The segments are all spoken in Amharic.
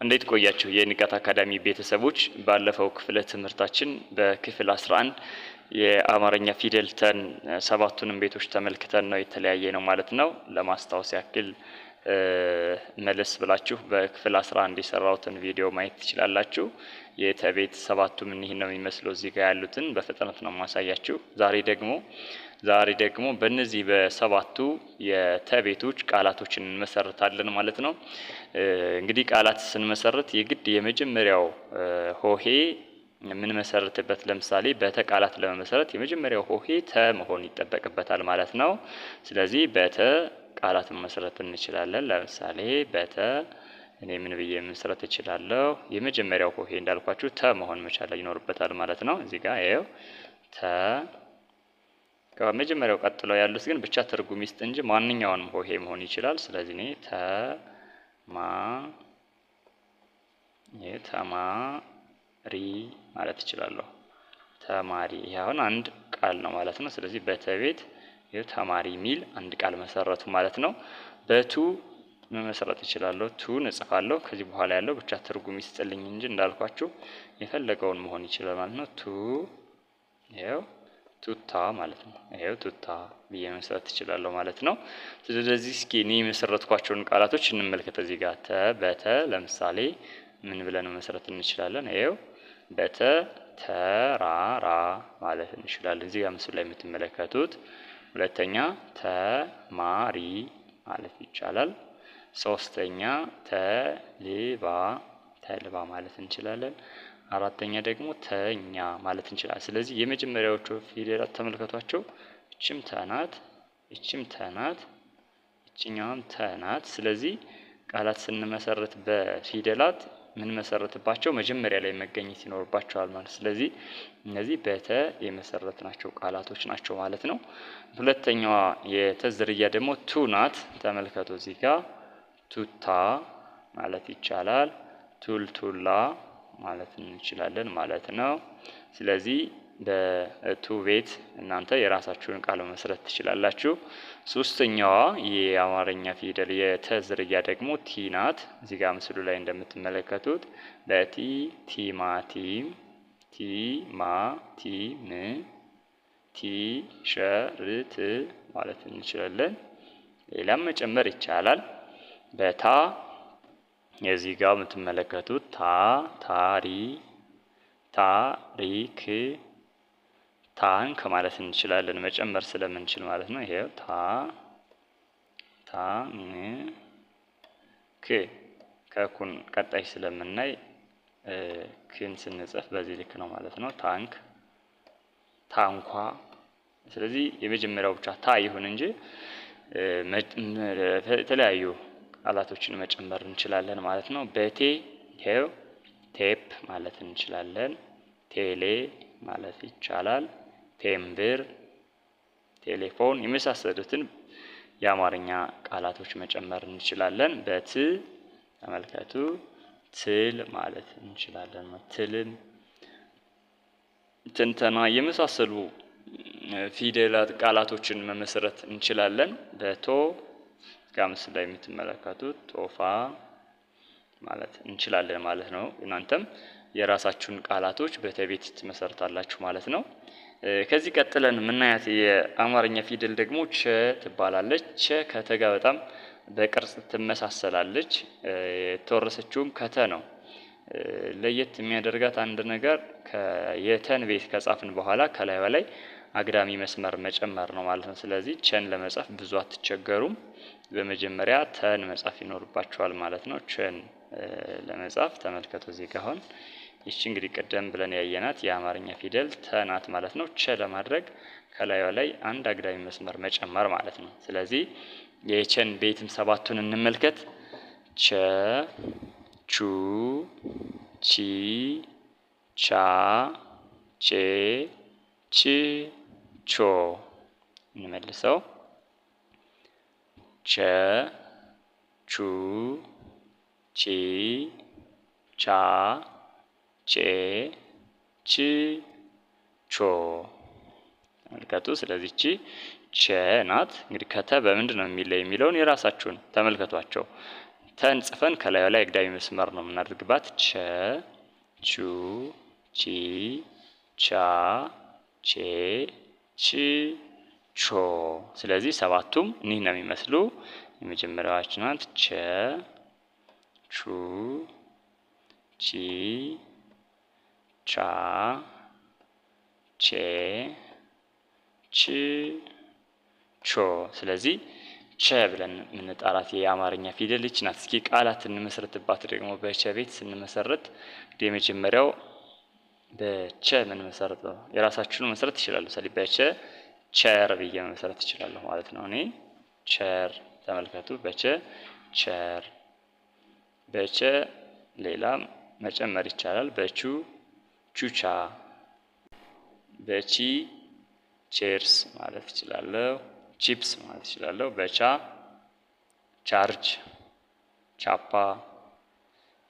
እንዴት ቆያችሁ የንቃት አካዳሚ ቤተሰቦች? ባለፈው ክፍለ ትምህርታችን በክፍል 11 የአማርኛ ፊደል ተን ሰባቱንም ቤቶች ተመልክተን ነው የተለያየ ነው ማለት ነው። ለማስታወስ ያክል መለስ ብላችሁ በክፍል 11 የሰራሁትን ቪዲዮ ማየት ትችላላችሁ። የተቤት ሰባቱ ምን ነው የሚመስለው እዚህ ጋር ያሉትን በፍጥነት ነው ማሳያችሁ። ዛሬ ደግሞ በእነዚህ በሰባቱ የተቤቶች ቃላቶችን እንመሰርታለን ማለት ነው። እንግዲህ ቃላት ስንመሰርት የግድ የመጀመሪያው ሆሄ ምን መሰረትበት ለምሳሌ በተቃላት ለመመሰረት የመጀመሪያው ሆሄ ተ መሆን ይጠበቅበታል ማለት ነው። ስለዚህ በተ ቃላት መመስረት እንችላለን። ለምሳሌ በተ እኔ ምን ብዬ መመስረት እችላለሁ? የመጀመሪያው ሆሄ እንዳልኳችሁ ተ መሆን መቻል ይኖርበታል ማለት ነው። እዚህ ጋር ይኸው ተ ከመጀመሪያው ቀጥለው ያሉት ግን ብቻ ትርጉም ይስጥ እንጂ ማንኛውንም ሆሄ መሆን ይችላል። ስለዚህ እኔ ተማሪ ማለት እችላለሁ። ተማሪ ይሄ አሁን አንድ ቃል ነው ማለት ነው። ስለዚህ በተቤት ተማሪ ሚል አንድ ቃል መሰረቱ ማለት ነው። በቱ መመስረት እችላለሁ። ቱን እጽፋለሁ። ከዚህ በኋላ ያለው ብቻ ትርጉም ይስጥልኝ እንጂ እንዳልኳችሁ የፈለገውን መሆን ይችላል ማለት ነው። ቱ ይሄው ቱታ ማለት ነው። ይሄው ቱታ ብዬ መመስረት እችላለሁ ማለት ነው። ስለዚህ እስኪ እኔ የመሰረትኳቸውን ቃላቶች እንመልከት። እዚህ ጋር ተ በተ ለምሳሌ ምን ብለን መመስረት እንችላለን? ይሄው በተ ተራራ ማለት እንችላለን። እዚህ ጋር ምስሉ ላይ የምትመለከቱት ሁለተኛ ተማሪ ማለት ይቻላል። ሶስተኛ ተልባ ማለት እንችላለን። አራተኛ ደግሞ ተኛ ማለት እንችላለን። ስለዚህ የመጀመሪያዎቹ ፊደላት ተመልከቷቸው። እችም ተናት፣ እችም ተናት፣ እችኛውም ተናት። ስለዚህ ቃላት ስንመሰርት በፊደላት ምን መሰረትባቸው መጀመሪያ ላይ መገኘት ይኖርባቸዋል ማለት። ስለዚህ እነዚህ በተ የመሰረትናቸው ቃላቶች ናቸው ማለት ነው። ሁለተኛዋ የተዝርያ ደግሞ ቱ ናት። ተመልከቱ እዚህ ጋር ቱታ ማለት ይቻላል። ቱልቱላ ማለት እንችላለን ማለት ነው። ስለዚህ በቱ ቤት እናንተ የራሳችሁን ቃል መመስረት ትችላላችሁ። ሶስተኛዋ የአማርኛ ፊደል የተዝርያ ደግሞ ቲ ናት። እዚህ ጋር ምስሉ ላይ እንደምትመለከቱት በቲ ቲማቲም፣ ቲማቲም፣ ቲሸርት ማለት እንችላለን። ሌላም መጨመር ይቻላል። በታ የዚህ ጋር የምትመለከቱት ታሪክ፣ ታንክ ማለት እንችላለን መጨመር ስለምንችል ማለት ነው። ይሄው ታንክ ከኩን ቀጣይ ስለምናይ ክን ስንጽፍ በዚህ ልክ ነው ማለት ነው። ታንክ፣ ታንኳ። ስለዚህ የመጀመሪያው ብቻ ታ ይሁን እንጂ የተለያዩ ቃላቶችን መጨመር እንችላለን ማለት ነው። በቴ ይሄው ቴፕ ማለት እንችላለን። ቴሌ ማለት ይቻላል። ቴምብር፣ ቴሌፎን የመሳሰሉትን የአማርኛ ቃላቶች መጨመር እንችላለን። በት ተመልከቱ ትል ማለት እንችላለን። ትልም፣ ትንተና የመሳሰሉ ፊደላት ቃላቶችን መመስረት እንችላለን። በቶ ጋምስ ላይ የምትመለከቱት ጦፋ ማለት እንችላለን ማለት ነው። እናንተም የራሳችሁን ቃላቶች በተቤት ትመሰርታላችሁ ማለት ነው። ከዚህ ቀጥለን የምናያት የአማርኛ ፊደል ደግሞ ቸ ትባላለች። ቸ ከተ ጋር በጣም በቅርጽ ትመሳሰላለች። የተወረሰችውም ከተ ነው። ለየት የሚያደርጋት አንድ ነገር የተን ቤት ከጻፍን በኋላ ከላይ በላይ አግዳሚ መስመር መጨመር ነው ማለት ነው። ስለዚህ ቸን ለመጻፍ ብዙ አትቸገሩም። በመጀመሪያ ተን መጻፍ ይኖርባችኋል ማለት ነው። ቸን ለመጻፍ ተመልከቱ እዚህ ጋር አሁን ይቺ እንግዲህ ቀደም ብለን ያየናት የአማርኛ ፊደል ተናት ማለት ነው። ቸ ለማድረግ ከላዩ ላይ አንድ አግዳሚ መስመር መጨመር ማለት ነው። ስለዚህ የቸን ቤትም ሰባቱን እንመልከት። ቸ፣ ቹ፣ ቺ፣ ቻ፣ ቼ፣ ች፣ ቾ። እንመልሰው። ቸ፣ ቹ፣ ቺ፣ ቻ፣ ቼ፣ ች፣ ቾ። ተመልከቱ። ስለዚህ ቺ ቸ ናት። እንግዲህ ከተ በምንድን ነው የሚለየው የሚለውን የራሳችሁን ተመልከቷቸው። ተን ጽፈን ከላዩ ላይ አግዳሚ መስመር ነው የምናደርግባት። ቸ፣ ቹ፣ ቺ፣ ቻ፣ ቼ፣ ች፣ ቾ። ስለዚህ ሰባቱም እኒህ ነው የሚመስሉ። የመጀመሪያዋች ናት ቸ፣ ቹ፣ ቺ፣ ቻ፣ ቼ፣ ች፣ ቾ። ስለዚህ ቸ ብለን የምንጠራት የአማርኛ ፊደል ይህች ናት። እስኪ ቃላት እንመሰርትባት ደግሞ በቸ ቤት ስንመሰርት የመጀመሪያው በቸ ምን መሰረት ነው? የራሳችሁን መሰረት ይችላል። ለምሳሌ በቸ ቸር ብዬ መሰረት ይችላለሁ ማለት ነው። እኔ ቸር ተመልከቱ። በቸ ቸር፣ በቸ ሌላ መጨመር ይቻላል። በቹ ቹቻ፣ በቺ ቼርስ ማለት ይችላለሁ። ቺፕስ ማለት ይችላለሁ። በቻ ቻርጅ፣ ቻፓ፣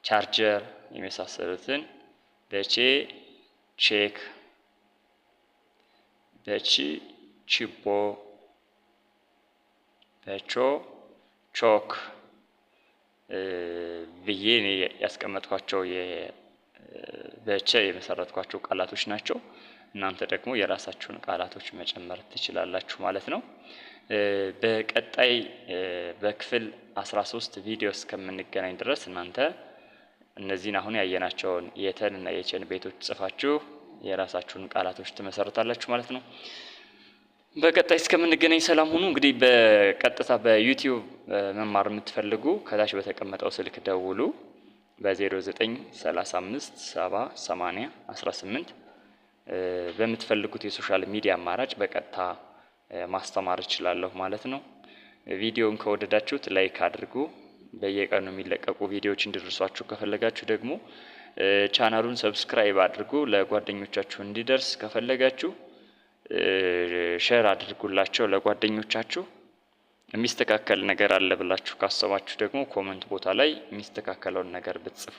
ቻርጀር የመሳሰሉትን። በቼ ቼክ፣ በቺ ችቦ፣ በቾ ቾክ ብዬ እኔ ያስቀመጥኳቸው በቸ የመሰረትኳቸው ቃላቶች ናቸው። እናንተ ደግሞ የራሳችሁን ቃላቶች መጨመር ትችላላችሁ ማለት ነው። በቀጣይ በክፍል 13 ቪዲዮ እስከምንገናኝ ድረስ እናንተ እነዚህን አሁን ያየናቸውን የተን እና የቸን ቤቶች ጽፋችሁ የራሳችሁን ቃላቶች ትመሰርታላችሁ ማለት ነው። በቀጣይ እስከምንገናኝ ሰላም ሁኑ። እንግዲህ በቀጥታ በዩቲዩብ መማር የምትፈልጉ ከታች በተቀመጠው ስልክ ደውሉ። በ0935 70 80 18 በምትፈልጉት የሶሻል ሚዲያ አማራጭ በቀጥታ ማስተማር እችላለሁ ማለት ነው። ቪዲዮውን ከወደዳችሁት ላይክ አድርጉ። በየቀኑ የሚለቀቁ ቪዲዮዎች እንዲደርሷችሁ ከፈለጋችሁ ደግሞ ቻናሉን ሰብስክራይብ አድርጉ። ለጓደኞቻችሁ እንዲደርስ ከፈለጋችሁ ሼር አድርጉላቸው ለጓደኞቻችሁ። የሚስተካከል ነገር አለ ብላችሁ ካሰባችሁ ደግሞ ኮመንት ቦታ ላይ የሚስተካከለውን ነገር ብትጽፉ